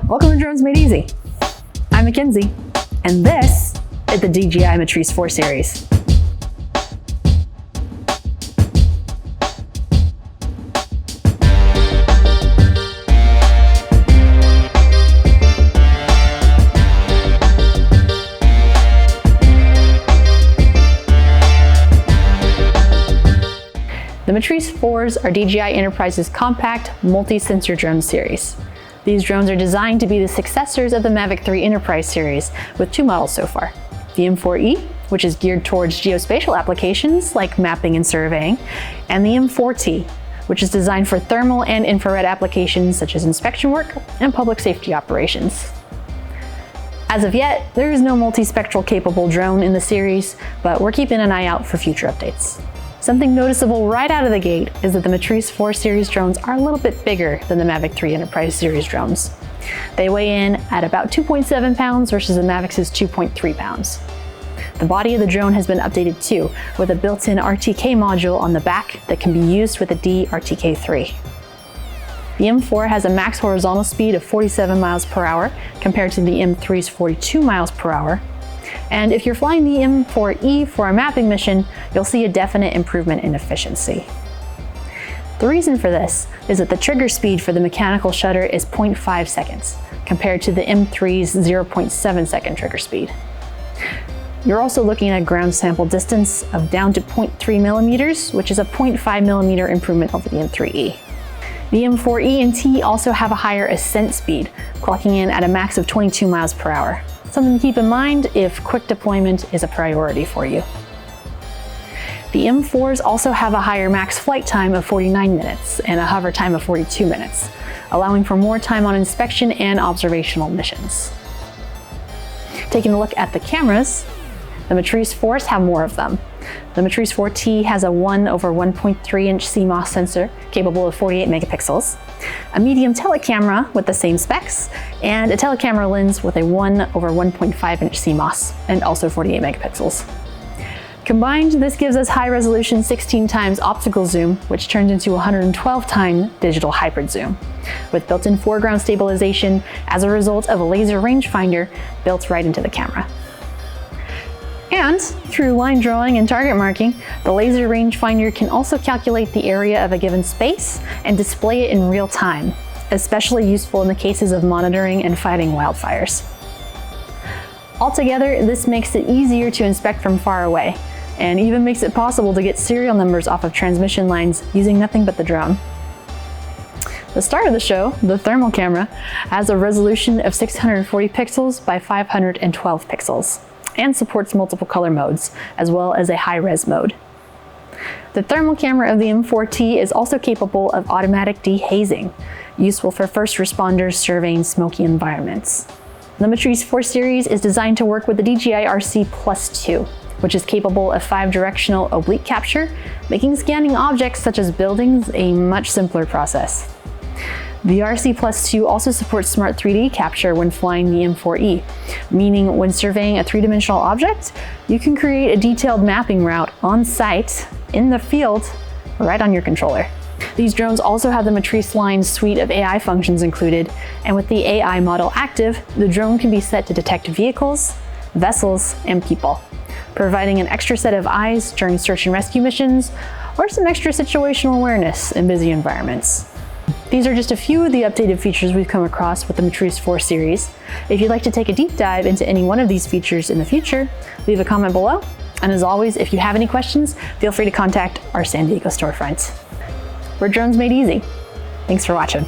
Welcome to Drones Made Easy. I'm Mackenzie, and this is the DJI Matrice 4 series. The Matrice 4s are DJI Enterprise's compact, multi-sensor drone series. These drones are designed to be the successors of the Mavic 3 Enterprise series, with two models so far. The M4E, which is geared towards geospatial applications like mapping and surveying, and the M4T, which is designed for thermal and infrared applications such as inspection work and public safety operations. As of yet, there is no multispectral capable drone in the series, but we're keeping an eye out for future updates. Something noticeable right out of the gate is that the Matrice 4 series drones are a little bit bigger than the Mavic 3 Enterprise series drones. They weigh in at about 2.7 pounds versus the Mavic's 2.3 pounds. The body of the drone has been updated too, with a built-in RTK module on the back that can be used with the D-RTK3. The M4 has a max horizontal speed of 47 miles per hour compared to the M3's 42 miles per hour. And if you're flying the M4E for a mapping mission, you'll see a definite improvement in efficiency. The reason for this is that the trigger speed for the mechanical shutter is 0.5 seconds, compared to the M3's 0.7 second trigger speed. You're also looking at a ground sample distance of down to 0.3 millimeters, which is a 0.5 millimeter improvement over the M3E. The M4E and T also have a higher ascent speed, clocking in at a max of 22 miles per hour. Something to keep in mind if quick deployment is a priority for you. The M4s also have a higher max flight time of 49 minutes and a hover time of 42 minutes, allowing for more time on inspection and observational missions. Taking a look at the cameras, the Matrice 4s have more of them. The Matrice 4T has a 1/1.3-inch CMOS sensor capable of 48 megapixels, a medium telecamera with the same specs, and a telecamera lens with a 1/1.5-inch CMOS and also 48 megapixels. Combined, this gives us high-resolution 16 times optical zoom, which turns into 112 times digital hybrid zoom, with built-in foreground stabilization as a result of a laser rangefinder built right into the camera. And through line drawing and target marking, the laser rangefinder can also calculate the area of a given space and display it in real time, especially useful in the cases of monitoring and fighting wildfires. Altogether, this makes it easier to inspect from far away, and even makes it possible to get serial numbers off of transmission lines using nothing but the drone. The star of the show, the thermal camera, has a resolution of 640 pixels by 512 pixels. And supports multiple color modes, as well as a high-res mode. The thermal camera of the M4T is also capable of automatic dehazing, useful for first responders surveying smoky environments. The Matrice 4 series is designed to work with the DJI RC+2, which is capable of 5-directional oblique capture, making scanning objects such as buildings a much simpler process. The RC+2 also supports Smart 3D capture when flying the M4E, meaning when surveying a three-dimensional object, you can create a detailed mapping route on site, in the field, right on your controller. These drones also have the Matrice line's suite of AI functions included, and with the AI model active, the drone can be set to detect vehicles, vessels, and people, providing an extra set of eyes during search and rescue missions, or some extra situational awareness in busy environments. These are just a few of the updated features we've come across with the Matrice 4 series. If you'd like to take a deep dive into any one of these features in the future, leave a comment below. And as always, if you have any questions, feel free to contact our San Diego storefront. We're Drones Made Easy. Thanks for watching.